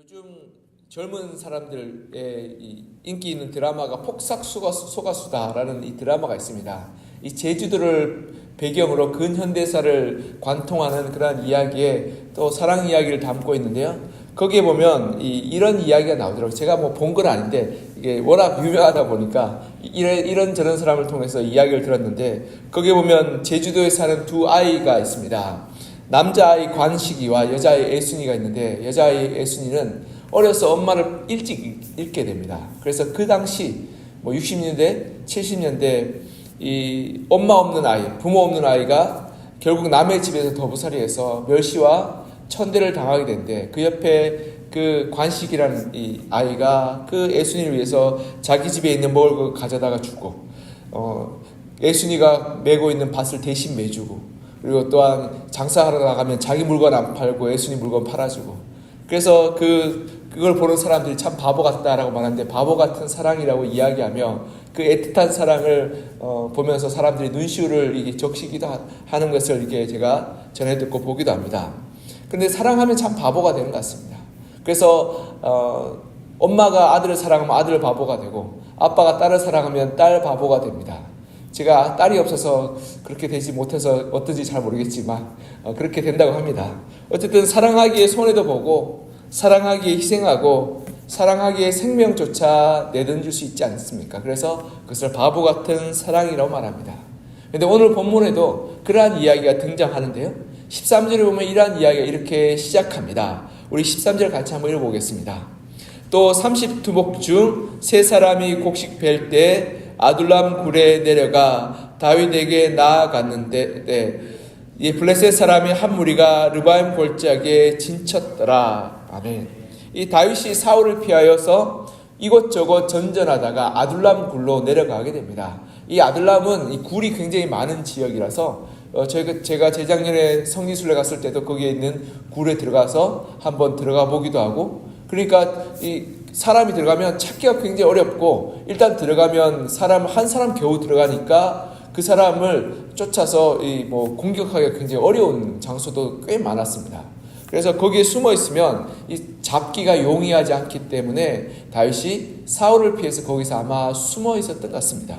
요즘 젊은 사람들의 이 인기 있는 드라마가 폭삭 소가수다라는 이 드라마가 있습니다. 이 제주도를 배경으로 근현대사를 관통하는 그런 이야기에 또 사랑 이야기를 담고 있는데요. 거기에 보면 이런 이야기가 나오더라고요. 제가 뭐 본 건 아닌데 이게 워낙 유명하다 보니까 이런 저런 사람을 통해서 이야기를 들었는데 거기에 보면 제주도에 사는 두 아이가 있습니다. 남자아이 관식이와 여자아이 애순이가 있는데 여자아이 애순이는 어려서 엄마를 일찍 잃게 됩니다. 그래서 그 당시 뭐 60년대, 70년대 이 엄마 없는 아이, 부모 없는 아이가 결국 남의 집에서 더부살이해서 멸시와 천대를 당하게 되는데 그 옆에 그 관식이라는 이 아이가 그 애순이를 위해서 자기 집에 있는 먹을 거 가져다가 주고 애순이가 메고 있는 밭을 대신 매주고 그리고 또한 장사하러 나가면 자기 물건 안 팔고 애순이 물건 팔아주고 그래서 그걸 보는 사람들이 참 바보 같다라고 말하는데 바보 같은 사랑이라고 이야기하며 그 애틋한 사랑을 보면서 사람들이 눈시울을 이게 적시기도 하는 것을 이렇게 제가 전해 듣고 보기도 합니다. 그런데 사랑하면 참 바보가 되는 것 같습니다. 그래서 엄마가 아들을 사랑하면 아들 바보가 되고 아빠가 딸을 사랑하면 딸 바보가 됩니다. 제가 딸이 없어서 그렇게 되지 못해서 어떤지 잘 모르겠지만 그렇게 된다고 합니다. 어쨌든 사랑하기에 손해도 보고 사랑하기에 희생하고 사랑하기에 생명조차 내던질 수 있지 않습니까? 그래서 그것을 바보 같은 사랑이라고 말합니다. 그런데 오늘 본문에도 그러한 이야기가 등장하는데요. 13절에 보면 이러한 이야기가 이렇게 시작합니다. 우리 13절 같이 한번 읽어보겠습니다. 또 30두목 중 세 사람이 곡식 벨 때 아둘람 굴에 내려가 다윗에게 나아갔는데 이 블레셋 사람이 한 무리가 르바임 골짜기에 진쳤더라. 아멘. 이 다윗이 사울을 피하여서 이곳저곳 전전하다가 아둘람 굴로 내려가게 됩니다. 이 아둘람은 이 굴이 굉장히 많은 지역이라서 제가 재작년에 성지순례 갔을 때도 거기에 있는 굴에 들어가서 한번 들어가 보기도 하고 그러니까 이 사람이 들어가면 찾기가 굉장히 어렵고 일단 들어가면 한 사람 겨우 들어가니까 그 사람을 쫓아서 공격하기가 굉장히 어려운 장소도 꽤 많았습니다. 그래서 거기에 숨어 있으면 이 잡기가 용이하지 않기 때문에 다윗이 사울을 피해서 거기서 아마 숨어 있었던 것 같습니다.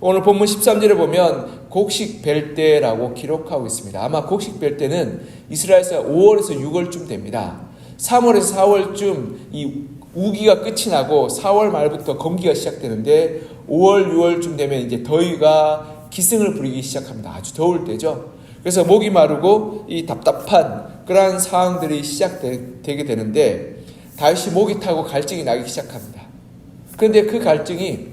오늘 본문 13절에 보면 곡식 벨 때라고 기록하고 있습니다. 아마 곡식 벨 때는 이스라엘에서 5월에서 6월쯤 됩니다. 3월에서 4월쯤 이 우기가 끝이 나고 4월 말부터 건기가 시작되는데 5월, 6월쯤 되면 이제 더위가 기승을 부리기 시작합니다. 아주 더울 때죠. 그래서 목이 마르고 이 답답한 그러한 상황들이 시작되게 되는데 다윗이 목이 타고 갈증이 나기 시작합니다. 그런데 그 갈증이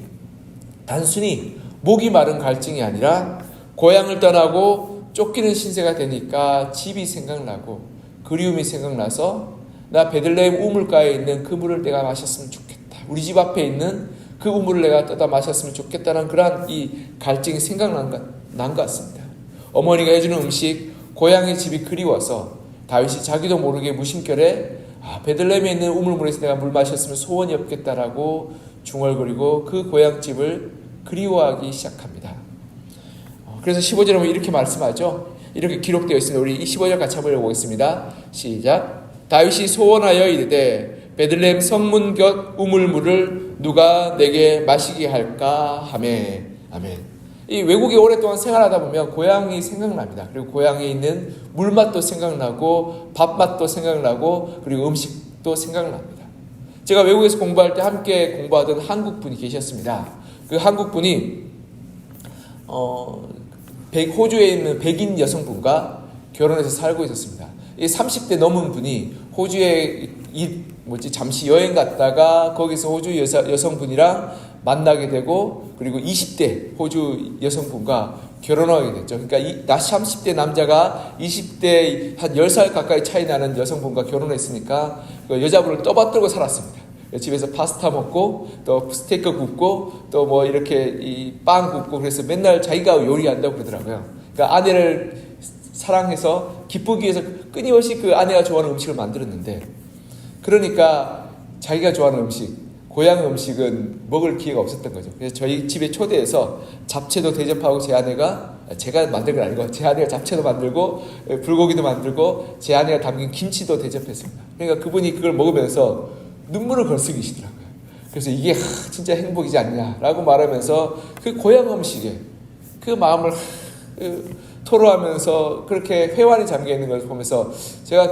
단순히 목이 마른 갈증이 아니라 고향을 떠나고 쫓기는 신세가 되니까 집이 생각나고 그리움이 생각나서 나 베들레헴 우물가에 있는 그 물을 내가 마셨으면 좋겠다. 우리 집 앞에 있는 그 우물을 내가 떠다 마셨으면 좋겠다는 그러한 이 갈증이 생각난 것 같습니다. 어머니가 해주는 음식, 고향의 집이 그리워서 다윗이 자기도 모르게 무심결에 베들레헴에 있는 우물물에서 내가 물 마셨으면 소원이 없겠다라고 중얼거리고 그 고향집을 그리워하기 시작합니다. 그래서 15절에 보면 이렇게 말씀하죠. 이렇게 기록되어 있습니다. 우리 이 15절 같이 한번 읽어보겠습니다. 시작. 다윗이 소원하여 이르되 베들레헴 성문 곁 우물물을 누가 내게 마시게 할까 하매. 아멘. 이 외국에 오랫동안 생활하다 보면 고향이 생각납니다. 그리고 고향에 있는 물맛도 생각나고 밥맛도 생각나고 그리고 음식도 생각납니다. 제가 외국에서 공부할 때 함께 공부하던 한국분이 계셨습니다. 그 한국분이 호주에 있는 백인 여성분과 결혼해서 살고 있었습니다. 이 30대 넘은 분이 호주에 잠시 여행 갔다가 거기서 호주 여성분이랑 만나게 되고 그리고 20대 호주 여성분과 결혼하게 됐죠. 그러니까 나 30대 남자가 20대 한 10살 가까이 차이 나는 여성분과 결혼했으니까 그 여자분을 떠받들고 살았습니다. 집에서 파스타 먹고 또 스테이크 굽고 또 뭐 이렇게 이 빵 굽고 그래서 맨날 자기가 요리한다고 그러더라고요. 그러니까 아내를 사랑해서 기쁘기 위해서 끊임없이 그 아내가 좋아하는 음식을 만들었는데 그러니까 자기가 좋아하는 음식 고향 음식은 먹을 기회가 없었던 거죠. 그래서 저희 집에 초대해서 잡채도 대접하고 제가 만든 건 아니고 제 아내가 잡채도 만들고 불고기도 만들고 제 아내가 담긴 김치도 대접했습니다. 그러니까 그분이 그걸 먹으면서 눈물을 걸썩이시더라고요. 그래서 이게 진짜 행복이지 않냐라고 말하면서 그 고향 음식에 그 마음을 토로하면서 그렇게 회환이 잠겨 있는 걸 보면서 제가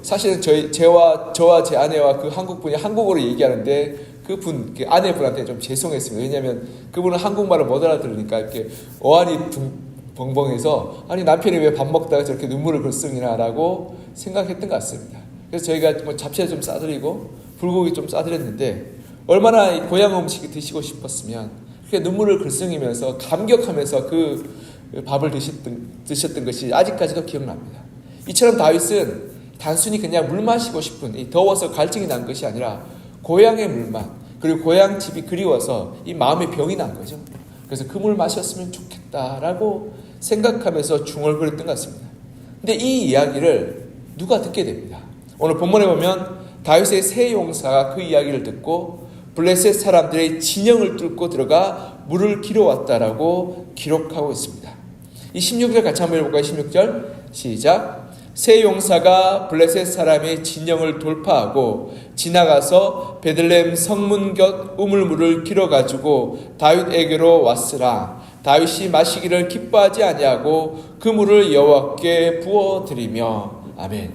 사실은 저와 제 아내와 그 한국분이 한국어로 얘기하는데 그 아내분한테 좀 죄송했습니다. 왜냐하면 그분은 한국말을 못 알아들으니까 이렇게 어안이 벙벙해서 아니 남편이 왜 밥 먹다가 저렇게 눈물을 글썽이나라고 생각했던 것 같습니다. 그래서 저희가 뭐 잡채 좀 싸드리고 불고기 좀 싸드렸는데 얼마나 고향 음식이 드시고 싶었으면 그렇게 눈물을 글썽이면서 감격하면서 그 밥을 드셨던 것이 아직까지도 기억납니다. 이처럼 다윗은 단순히 그냥 물 마시고 싶은 더워서 갈증이 난 것이 아니라 고향의 물만 그리고 고향 집이 그리워서 이 마음의 병이 난 거죠. 그래서 그 물 마셨으면 좋겠다라고 생각하면서 중얼거렸던 것 같습니다. 근데 이 이야기를 누가 듣게 됩니다. 오늘 본문에 보면 다윗의 세 용사가 그 이야기를 듣고 블레셋 사람들의 진영을 뚫고 들어가 물을 길어왔다라고 기록하고 있습니다. 이 16절 같이 한번 읽어볼까요? 16절 시작. 세 용사가 블레셋 사람의 진영을 돌파하고 지나가서 베들레헴 성문 곁 우물물을 길어가지고 다윗에게로 왔으나 다윗이 마시기를 기뻐하지 아니하고 그 물을 여호와께 부어드리며. 아멘.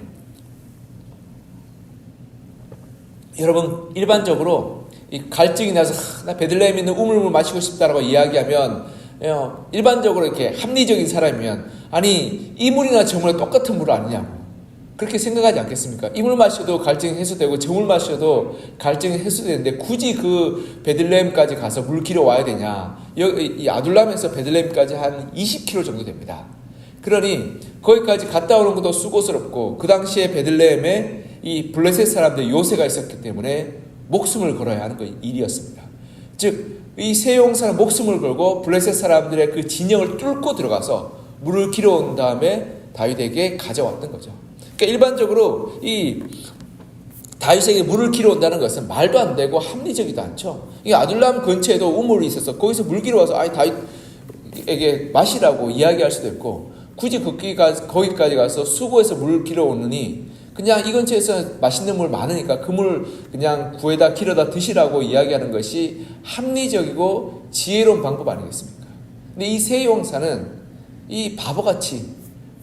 여러분, 일반적으로 이 갈증이 나서 나 베들레헴에 있는 우물물 마시고 싶다라고 이야기하면 일반적으로 이렇게 합리적인 사람이면 아니 이 물이나 저 물이 똑같은 물 아니냐고 그렇게 생각하지 않겠습니까? 이 물 마셔도 갈증이 해소되고 저 물 마셔도 갈증이 해소되는데 굳이 그 베들레헴까지 가서 물 길어 와야 되냐? 이 아둘람에서 베들레헴까지 한 20km 정도 됩니다. 그러니 거기까지 갔다 오는 것도 수고스럽고 그 당시에 베들레헴에 이 블레셋 사람들 요새가 있었기 때문에 목숨을 걸어야 하는 일이었습니다. 즉 이 세 용사는 목숨을 걸고 블레셋 사람들의 그 진영을 뚫고 들어가서 물을 길어온 다음에 다윗에게 가져왔던 거죠. 그러니까 일반적으로 이 다윗에게 물을 길어온다는 것은 말도 안 되고 합리적이도 않죠. 이 아둘람 근처에도 우물이 있어서 거기서 물 길어와서 다윗에게 마시라고 이야기할 수도 있고 굳이 거기까지 가서 수고해서 물을 길어오느니 그냥 이 근처에서 맛있는 물 많으니까 그 물 그냥 구해다 길어다 드시라고 이야기하는 것이 합리적이고 지혜로운 방법 아니겠습니까? 근데 이 세 용사는 이 바보같이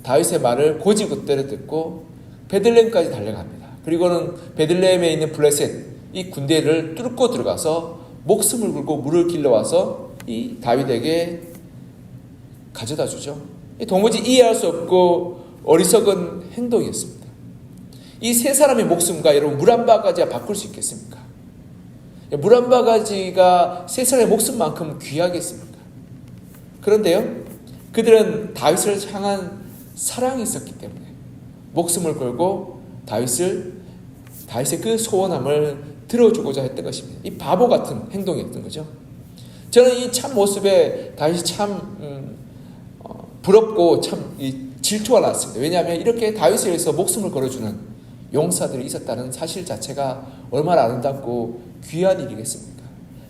다윗의 말을 고지굿대로 듣고 베들레헴까지 달려갑니다. 그리고는 베들레헴에 있는 블레셋 이 군대를 뚫고 들어가서 목숨을 걸고 물을 길러와서 이 다윗에게 가져다 주죠. 도무지 이해할 수 없고 어리석은 행동이었습니다. 이 세 사람의 목숨과 여러분 물 한 바가지가 바꿀 수 있겠습니까? 물 한 바가지가 세 사람의 목숨만큼 귀하겠습니까? 그런데요, 그들은 다윗을 향한 사랑이 있었기 때문에 목숨을 걸고 다윗의 그 소원함을 들어주고자 했던 것입니다. 이 바보 같은 행동이었던 거죠. 저는 이 참 모습에 다윗이 참 부럽고 참 질투가 났습니다. 왜냐하면 이렇게 다윗을 위해서 목숨을 걸어주는 용사들이 있었다는 사실 자체가 얼마나 아름답고 귀한 일이겠습니까?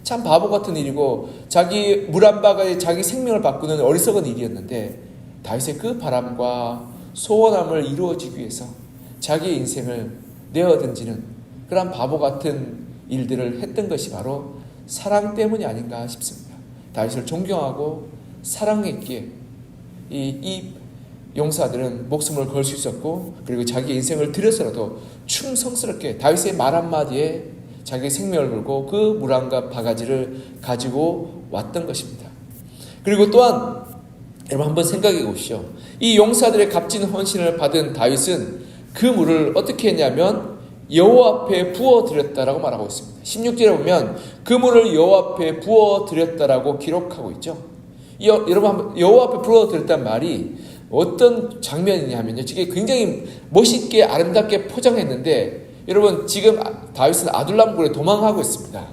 참 바보 같은 일이고 자기 물 한 바가지에 자기 생명을 바꾸는 어리석은 일이었는데 다윗의 그 바람과 소원함을 이루어지기 위해서 자기의 인생을 내어던지는 그런 바보 같은 일들을 했던 것이 바로 사랑 때문이 아닌가 싶습니다. 다윗을 존경하고 사랑했기에 이 용사들은 목숨을 걸 수 있었고 그리고 자기 인생을 들여서라도 충성스럽게 다윗의 말 한마디에 자기 생명을 걸고 그 물 한 바가지를 가지고 왔던 것입니다. 그리고 또한 여러분 한번 생각해 보십시오. 이 용사들의 값진 헌신을 받은 다윗은 그 물을 어떻게 했냐면 여호와 앞에 부어드렸다라고 말하고 있습니다. 16절에 보면 그 물을 여호와 앞에 부어드렸다라고 기록하고 있죠. 여러분 여호와 앞에 부어드렸다는 말이 어떤 장면이냐면요. 이게 굉장히 멋있게 아름답게 포장했는데 여러분 지금 다윗은 아둘람굴에 도망하고 있습니다.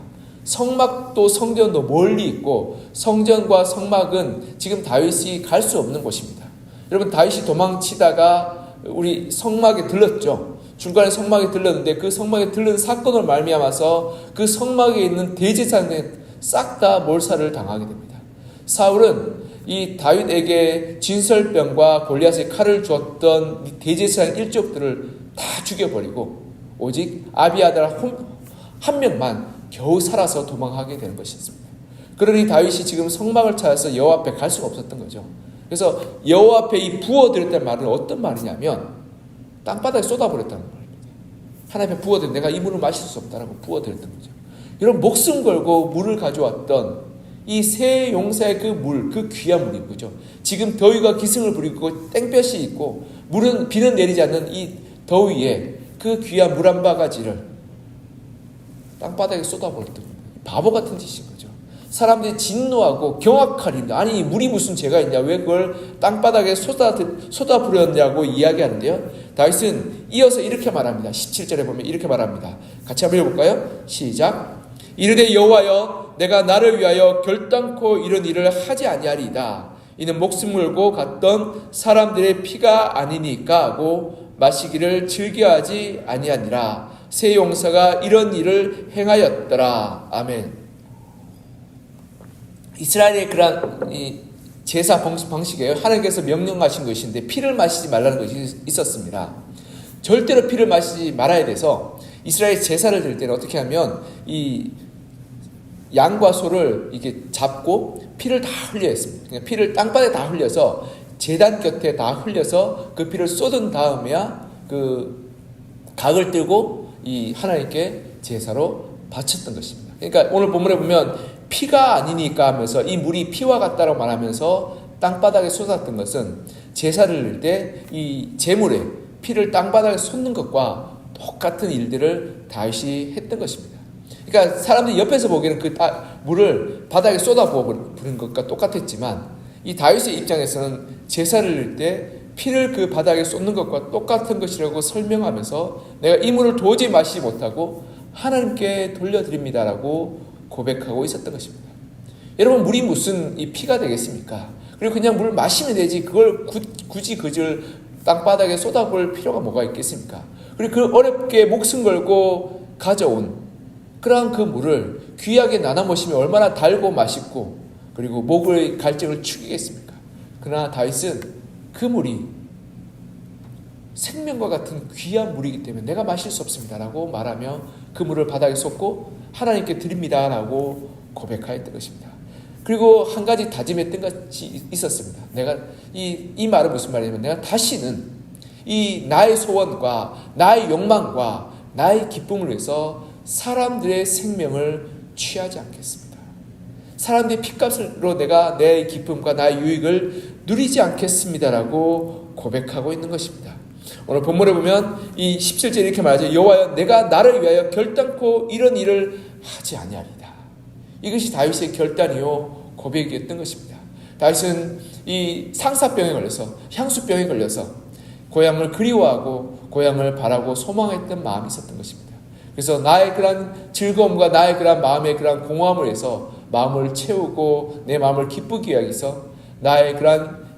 성막도 성전도 멀리 있고 성전과 성막은 지금 다윗이 갈 수 없는 곳입니다. 여러분 다윗이 도망치다가 우리 성막에 들렀죠. 중간에 성막에 들렀는데 그 성막에 들른 사건을 말미암아서 그 성막에 있는 대제사장에 싹 다 몰살을 당하게 됩니다. 사울은 이 다윗에게 진설병과 골리앗의 칼을 주었던 대제사장 일족들을 다 죽여버리고 오직 아비아달 한 명만 겨우 살아서 도망하게 되는 것이었습니다. 그러니 다윗이 지금 성막을 찾아서 여호와 앞에 갈 수가 없었던 거죠. 그래서 여호와 앞에 이 부어드렸다는 말은 어떤 말이냐면 땅바닥에 쏟아버렸다는 말입니다. 하나님 앞에 부어드린, 내가 이 물을 마실 수 없다라고 부어드렸던 거죠. 여러분, 목숨 걸고 물을 가져왔던 이 세 용사의 그 물, 그 귀한 물이 뭐죠? 지금 더위가 기승을 부리고 땡볕이 있고 비는 내리지 않는 이 더위에 그 귀한 물 한 바가지를 땅바닥에 쏟아버렸던 겁니다. 바보 같은 짓인 거죠. 사람들이 진노하고 경악하립니다. 아니, 물이 무슨 죄가 있냐? 왜 그걸 땅바닥에 쏟아부렸냐고 이야기하는데요. 다윗은 이어서 이렇게 말합니다. 17절에 보면 이렇게 말합니다. 같이 한번 읽어볼까요? 시작. 이르되 여호와여, 내가 나를 위하여 결단코 이런 일을 하지 아니하리이다. 이는 목숨 걸고 갔던 사람들의 피가 아니니까 하고 마시기를 즐겨하지 아니하니라. 세 용사가 이런 일을 행하였더라. 아멘. 이스라엘의 그런 제사 방식이에요. 하나님께서 명령하신 것인데 피를 마시지 말라는 것이 있었습니다. 절대로 피를 마시지 말아야 돼서 이스라엘 제사를 드릴 때는 어떻게 하면 이 양과 소를 이렇게 잡고 피를 다 흘려야 했습니다. 그러니까 피를 땅바닥에 다 흘려서 제단 곁에 다 흘려서 그 피를 쏟은 다음에야 그 각을 들고 이 하나님께 제사로 바쳤던 것입니다. 그러니까 오늘 본문에 보면 피가 아니니까 하면서 이 물이 피와 같다고 말하면서 땅바닥에 쏟았던 것은 제사를 드릴 때 이 제물에 피를 땅바닥에 쏟는 것과 똑같은 일들을 다윗이 했던 것입니다. 그러니까 사람들이 옆에서 보기에는 그 물을 바닥에 쏟아부어 부는 것과 똑같았지만 이 다윗의 입장에서는 제사를 드릴 때 피를 그 바닥에 쏟는 것과 똑같은 것이라고 설명하면서 내가 이 물을 도저히 마시지 못하고 하나님께 돌려드립니다라고 고백하고 있었던 것입니다. 여러분, 물이 무슨 이 피가 되겠습니까? 그리고 그냥 물을 마시면 되지 그걸 굳이 그걸 땅바닥에 쏟아볼 필요가 뭐가 있겠습니까? 그리고 그 어렵게 목숨 걸고 가져온 그러한 그 물을 귀하게 나눠 마시면 얼마나 달고 맛있고 그리고 목의 갈증을 죽이겠습니까? 그러나 다윗은 그 물이 생명과 같은 귀한 물이기 때문에 내가 마실 수 없습니다라고 말하며 그 물을 바닥에 쏟고 하나님께 드립니다라고 고백하였던 것입니다. 그리고 한 가지 다짐했던 것이 있었습니다. 내가 이 말은 무슨 말이냐면 내가 다시는 이 나의 소원과 나의 욕망과 나의 기쁨을 위해서 사람들의 생명을 취하지 않겠습니다. 사람들의 핏값으로 내가 내 기쁨과 나의 유익을 누리지 않겠습니다라고 고백하고 있는 것입니다. 오늘 본문에 보면 이 17절에 이렇게 말하죠. 여호와여, 내가 나를 위하여 결단코 이런 일을 하지 아니하리이다. 이것이 다윗의 결단이요 고백이었던 것입니다. 다윗은 이 상사병에 걸려서 향수병에 걸려서 고향을 그리워하고 고향을 바라고 소망했던 마음이 있었던 것입니다. 그래서 나의 그런 즐거움과 나의 그런 마음의 그런 공허함을 해서 마음을 채우고 내 마음을 기쁘게 하기 위해서 나의 그런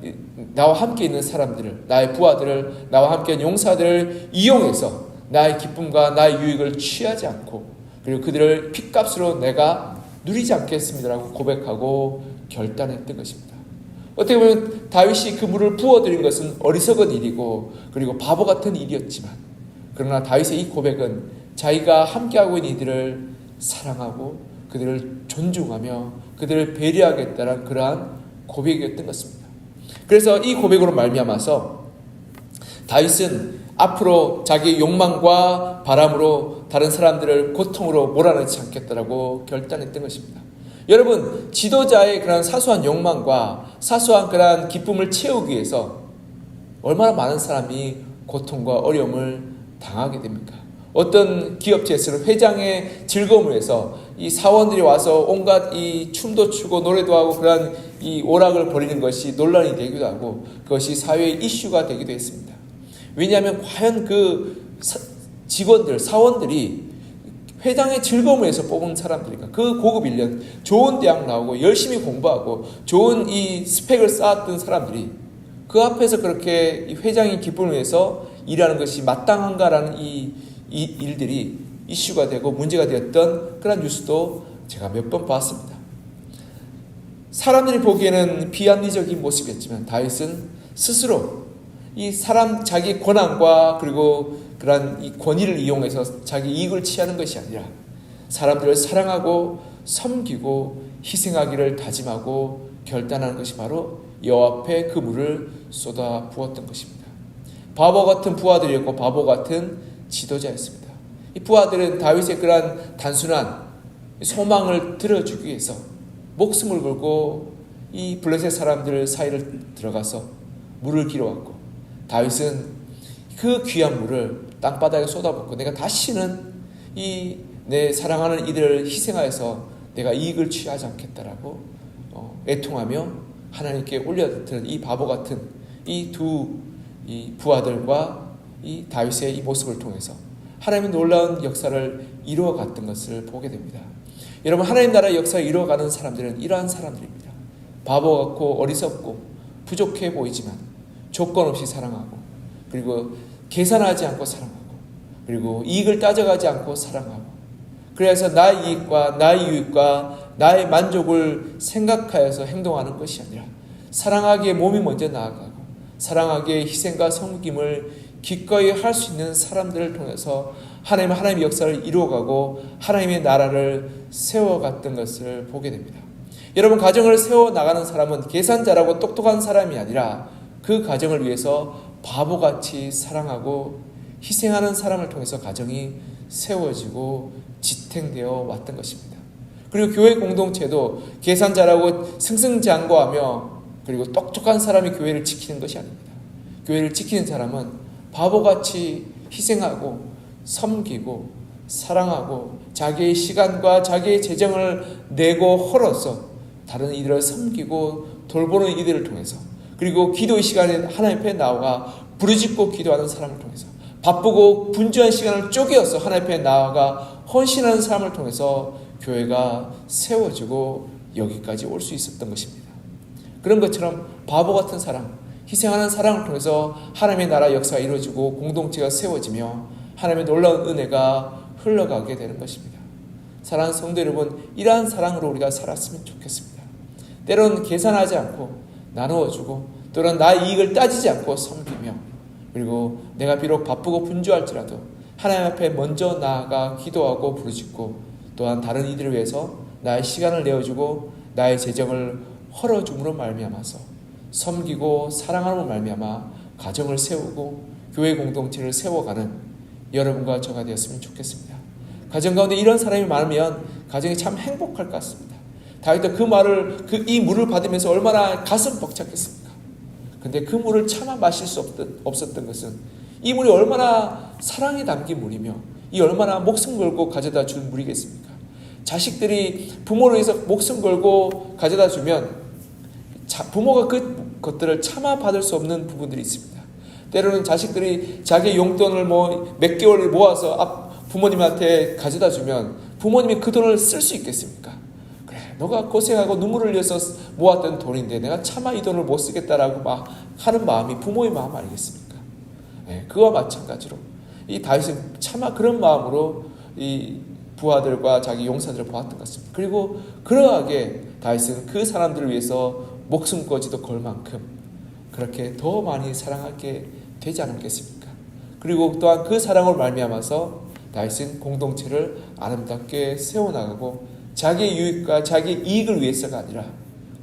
나와 함께 있는 사람들을, 나의 부하들을, 나와 함께 있는 용사들을 이용해서 나의 기쁨과 나의 유익을 취하지 않고 그리고 그들을 핏값으로 내가 누리지 않겠습니다라고 고백하고 결단했던 것입니다. 어떻게 보면 다윗이 그 물을 부어들인 것은 어리석은 일이고 그리고 바보 같은 일이었지만 그러나 다윗의 이 고백은 자기가 함께하고 있는 이들을 사랑하고 그들을 존중하며 그들을 배려하겠다는 그러한 고백이었던 것입니다. 그래서 이 고백으로 말미암아서 다윗은 앞으로 자기 욕망과 바람으로 다른 사람들을 고통으로 몰아넣지 않겠다라고 결단했던 것입니다. 여러분, 지도자의 그런 사소한 욕망과 사소한 그런 기쁨을 채우기 위해서 얼마나 많은 사람이 고통과 어려움을 당하게 됩니까? 어떤 기업체에서는 회장의 즐거움을 위해서 이 사원들이 와서 온갖 이 춤도 추고 노래도 하고 그런 이 오락을 벌이는 것이 논란이 되기도 하고 그것이 사회의 이슈가 되기도 했습니다. 왜냐하면 과연 그 직원들, 사원들이 회장의 즐거움을 위해서 뽑은 사람들이니까 그 고급 인력, 좋은 대학 나오고 열심히 공부하고 좋은 이 스펙을 쌓았던 사람들이 그 앞에서 그렇게 이 회장의 기쁨을 위해서 일하는 것이 마땅한가라는 이 일들이 이슈가 되고 문제가 되었던 그런 뉴스도 제가 몇 번 봤습니다. 사람들이 보기에는 비합리적인 모습이었지만 다윗은 스스로 이 자기 권한과 그리고 그러한 이 권위를 이용해서 자기 이익을 취하는 것이 아니라 사람들을 사랑하고 섬기고 희생하기를 다짐하고 결단하는 것이 바로 여호와 앞에 그 물을 쏟아 부었던 것입니다. 바보 같은 부하들이었고 바보 같은 지도자였습니다. 이 부하들은 다윗의 그러한 단순한 소망을 들어주기 위해서 목숨을 걸고 이 블레셋 사람들 사이를 들어가서 물을 길어왔고, 다윗은 그 귀한 물을 땅바닥에 쏟아붓고 내가 다시는 이 내 사랑하는 이들을 희생하여서 내가 이익을 취하지 않겠다라고 애통하며 하나님께 올려드린 이 바보 같은 이 두 부하들과 이 다윗의 이 모습을 통해서 하나님의 놀라운 역사를 이루어갔던 것을 보게 됩니다. 여러분, 하나님 나라의 역사를 이루어가는 사람들은 이러한 사람들입니다. 바보 같고 어리석고 부족해 보이지만 조건 없이 사랑하고, 그리고 계산하지 않고 사랑하고, 그리고 이익을 따져가지 않고 사랑하고, 그래서 나의 이익과 나의 유익과 나의 만족을 생각하여서 행동하는 것이 아니라 사랑하기에 몸이 먼저 나아가고 사랑하기에 희생과 섬김을 기꺼이 할 수 있는 사람들을 통해서 하나님의 역사를 이루어가고 하나님의 나라를 세워갔던 것을 보게 됩니다. 여러분, 가정을 세워나가는 사람은 계산자라고 똑똑한 사람이 아니라 그 가정을 위해서 바보같이 사랑하고 희생하는 사람을 통해서 가정이 세워지고 지탱되어 왔던 것입니다. 그리고 교회 공동체도 계산자라고 승승장구하며 그리고 똑똑한 사람이 교회를 지키는 것이 아닙니다. 교회를 지키는 사람은 바보같이 희생하고 섬기고 사랑하고 자기의 시간과 자기의 재정을 내고 헐어서 다른 이들을 섬기고 돌보는 이들을 통해서, 그리고 기도의 시간에 하나님 앞에 나아가 부르짖고 기도하는 사람을 통해서, 바쁘고 분주한 시간을 쪼개어서 하나님 앞에 나아가 헌신하는 사람을 통해서 교회가 세워지고 여기까지 올 수 있었던 것입니다. 그런 것처럼 바보 같은 사랑, 희생하는 사랑을 통해서 하나님의 나라 역사가 이루어지고 공동체가 세워지며 하나님의 놀라운 은혜가 흘러가게 되는 것입니다. 사랑하는 성도 여러분, 이러한 사랑으로 우리가 살았으면 좋겠습니다. 때로는 계산하지 않고 나누어주고, 또는 나의 이익을 따지지 않고 섬기며, 그리고 내가 비록 바쁘고 분주할지라도 하나님 앞에 먼저 나아가 기도하고 부르짖고, 또한 다른 이들을 위해서 나의 시간을 내어주고 나의 재정을 헐어줌으로 말미암아서 섬기고 사랑함으로 말미암아 가정을 세우고 교회 공동체를 세워가는 여러분과 저가 되었으면 좋겠습니다. 가정 가운데 이런 사람이 많으면 가정이 참 행복할 것 같습니다. 다윗도 이 물을 받으면서 얼마나 가슴 벅찼겠습니까? 근데 그 물을 차마 마실 수 없었던 것은 이 물이 얼마나 사랑이 담긴 물이며 이 얼마나 목숨 걸고 가져다 준 물이겠습니까? 자식들이 부모를 위해서 목숨 걸고 가져다 주면 부모가 그 것들을 참아 받을 수 없는 부분들이 있습니다. 때로는 자식들이 자기 용돈을 몇 개월을 모아서 부모님한테 가져다 주면 부모님이 그 돈을 쓸 수 있겠습니까? 그래, 너가 고생하고 눈물을 흘려서 모았던 돈인데 내가 차마 이 돈을 못 쓰겠다라고 막 하는 마음이 부모의 마음 아니겠습니까? 네, 그와 마찬가지로 이 다윗은 차마 그런 마음으로 이 부하들과 자기 용사들을 보았던 것 같습니다. 그리고 그러하게 다윗은 그 사람들을 위해서 목숨까지도 걸 만큼 그렇게 더 많이 사랑하게 되지 않았겠습니까? 그리고 또한 그 사랑을 말미암아서 다윗은 공동체를 아름답게 세워나가고 자기의 유익과 자기의 이익을 위해서가 아니라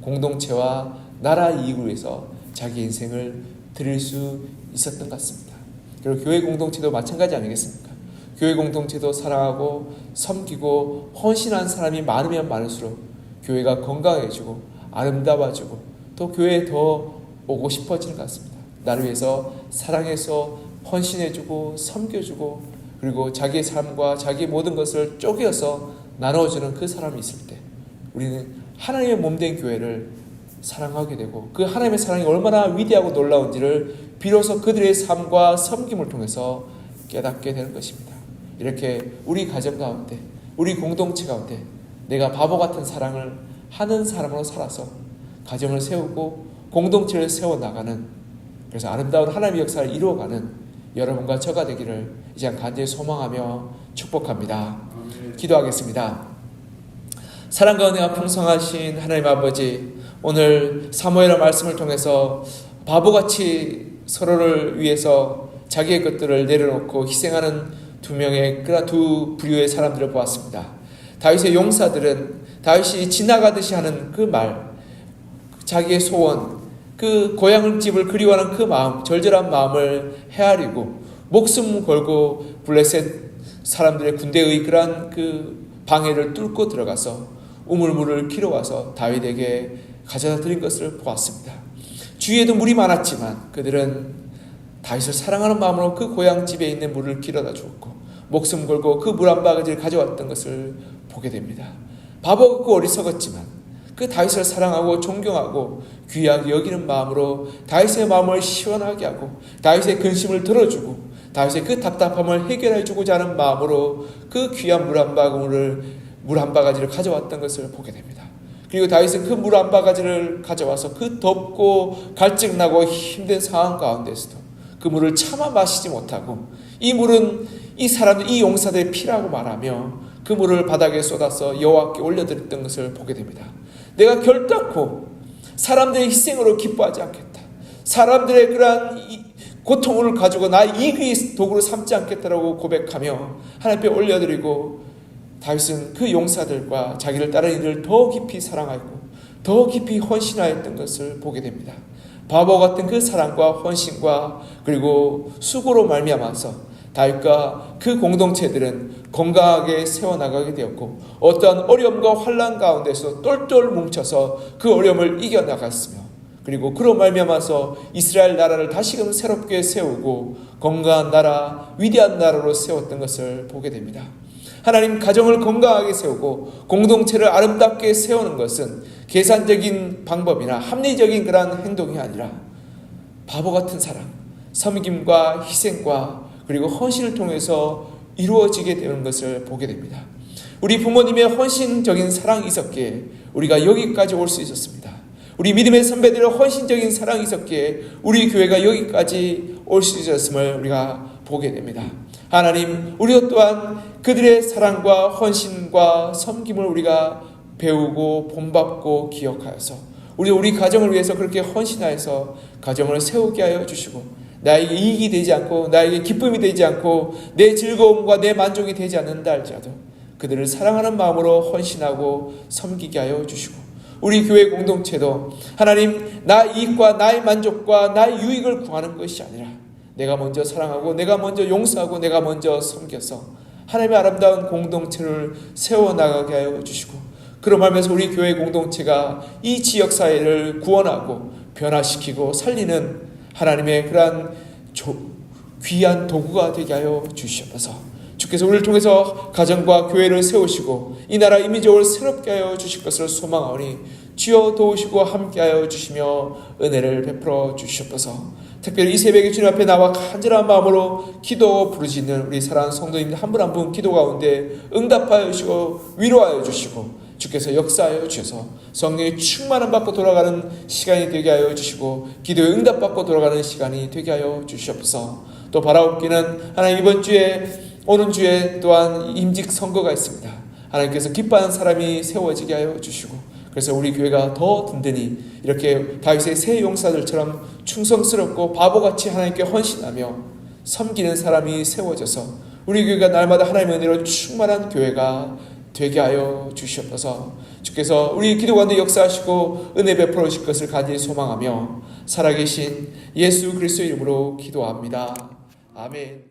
공동체와 나라 이익을 위해서 자기 인생을 드릴 수 있었던 것 같습니다. 그리고 교회 공동체도 마찬가지 아니겠습니까? 교회 공동체도 사랑하고 섬기고 헌신한 사람이 많으면 많을수록 교회가 건강해지고 아름다워지고 또 교회에 더 오고 싶어지는 것 같습니다. 나를 위해서 사랑해서 헌신해주고 섬겨주고 그리고 자기의 삶과 자기의 모든 것을 쪼개어서 나눠주는 그 사람이 있을 때 우리는 하나님의 몸된 교회를 사랑하게 되고 그 하나님의 사랑이 얼마나 위대하고 놀라운지를 비로소 그들의 삶과 섬김을 통해서 깨닫게 되는 것입니다. 이렇게 우리 가정 가운데 우리 공동체 가운데 내가 바보 같은 사랑을 하는 사람으로 살아서 가정을 세우고 공동체를 세워나가는, 그래서 아름다운 하나님의 역사를 이루어가는 여러분과 저가 되기를 이제 간절히 소망하며 축복합니다. 기도하겠습니다. 사랑과 은혜가 풍성하신 하나님 아버지, 오늘 사무엘의 말씀을 통해서 바보같이 서로를 위해서 자기의 것들을 내려놓고 희생하는 두 부류의 사람들을 보았습니다. 다윗의 용사들은 다윗이 지나가듯이 하는 그 말, 자기의 소원, 그 고향 집을 그리워하는 그 마음, 절절한 마음을 헤아리고 목숨 걸고 블레셋 사람들의 군대의 그러한 그 방해를 뚫고 들어가서 우물물을 길어와서 다윗에게 가져다 드린 것을 보았습니다. 주위에도 물이 많았지만 그들은 다윗을 사랑하는 마음으로 그 고향 집에 있는 물을 길어다 주었고 목숨 걸고 그 물 한 바가지를 가져왔던 것을 보게 됩니다. 바보 같고 어리석었지만 그 다윗을 사랑하고 존경하고 귀하게 여기는 마음으로 다윗의 마음을 시원하게 하고 다윗의 근심을 들어주고 다윗의 그 답답함을 해결해 주고자 하는 마음으로 그 귀한 물 한 바가지를 가져왔던 것을 보게 됩니다. 그리고 다윗은 그 물 한 바가지를 가져와서 그 덥고 갈증나고 힘든 상황 가운데서도 그 물을 차마 마시지 못하고 이 물은 이 용사들의 피라고 말하며 그 물을 바닥에 쏟아서 여호와께 올려드렸던 것을 보게 됩니다. 내가 결단코 사람들의 희생으로 기뻐하지 않겠다. 사람들의 그러한 고통을 가지고 나 이기의 도구로 삼지 않겠다라고 고백하며 하나님 앞에 올려드리고 다윗은 그 용사들과 자기를 따르는 이들을 더 깊이 사랑하고 더 깊이 헌신하였던 것을 보게 됩니다. 바보 같은 그 사랑과 헌신과 그리고 수고로 말미암아서 다윗과 그 공동체들은 건강하게 세워나가게 되었고 어떠한 어려움과 환난 가운데서 똘똘 뭉쳐서 그 어려움을 이겨나갔으며 그리고 그로 말미암아서 이스라엘 나라를 다시금 새롭게 세우고 건강한 나라, 위대한 나라로 세웠던 것을 보게 됩니다. 하나님, 가정을 건강하게 세우고 공동체를 아름답게 세우는 것은 계산적인 방법이나 합리적인 그러한 행동이 아니라 바보 같은 사랑, 섬김과 희생과 그리고 헌신을 통해서 이루어지게 되는 것을 보게 됩니다. 우리 부모님의 헌신적인 사랑이 있었기에 우리가 여기까지 올 수 있었습니다. 우리 믿음의 선배들의 헌신적인 사랑이 있었기에 우리 교회가 여기까지 올 수 있었음을 우리가 보게 됩니다. 하나님, 우리도 또한 그들의 사랑과 헌신과 섬김을 우리가 배우고 본받고 기억하여서 우리 가정을 위해서 그렇게 헌신하여서 가정을 세우게 하여 주시고 나에게 이익이 되지 않고 나에게 기쁨이 되지 않고 내 즐거움과 내 만족이 되지 않는다 할지라도 그들을 사랑하는 마음으로 헌신하고 섬기게 하여 주시고 우리 교회 공동체도 하나님, 나의 이익과 나의 만족과 나의 유익을 구하는 것이 아니라 내가 먼저 사랑하고 내가 먼저 용서하고 내가 먼저 섬겨서 하나님의 아름다운 공동체를 세워나가게 하여 주시고 그런 말면서 우리 교회 공동체가 이 지역사회를 구원하고 변화시키고 살리는 하나님의 그러한 귀한 도구가 되게 하여 주시옵소서. 주께서 우리를 통해서 가정과 교회를 세우시고 이 나라 이민족을 새롭게 하여 주실 것을 소망하오니 주여 도우시고 함께하여 주시며 은혜를 베풀어 주시옵소서. 특별히 이 새벽에 주님 앞에 나와 간절한 마음으로 기도 부르짖는 우리 사랑하는 성도님들 한 분 한 분 기도 가운데 응답하여 주시고 위로하여 주시고 주께서 역사하여 주셔서 성령의 충만함 받고 돌아가는 시간이 되게 하여 주시고 기도의 응답 받고 돌아가는 시간이 되게 하여 주시옵소서. 또 바라옵기는 하나님, 이번 주에 오는 주에 또한 임직 선거가 있습니다. 하나님께서 기뻐하는 사람이 세워지게 하여 주시고 그래서 우리 교회가 더 든든히 이렇게 다윗의 새 용사들처럼 충성스럽고 바보같이 하나님께 헌신하며 섬기는 사람이 세워져서 우리 교회가 날마다 하나님의 은혜로 충만한 교회가 되게 하여 주시옵소서. 주께서 우리 기도 가운데 역사하시고 은혜 베풀어 주실 것을 간절히 소망하며 살아계신 예수 그리스도의 이름으로 기도합니다. 아멘.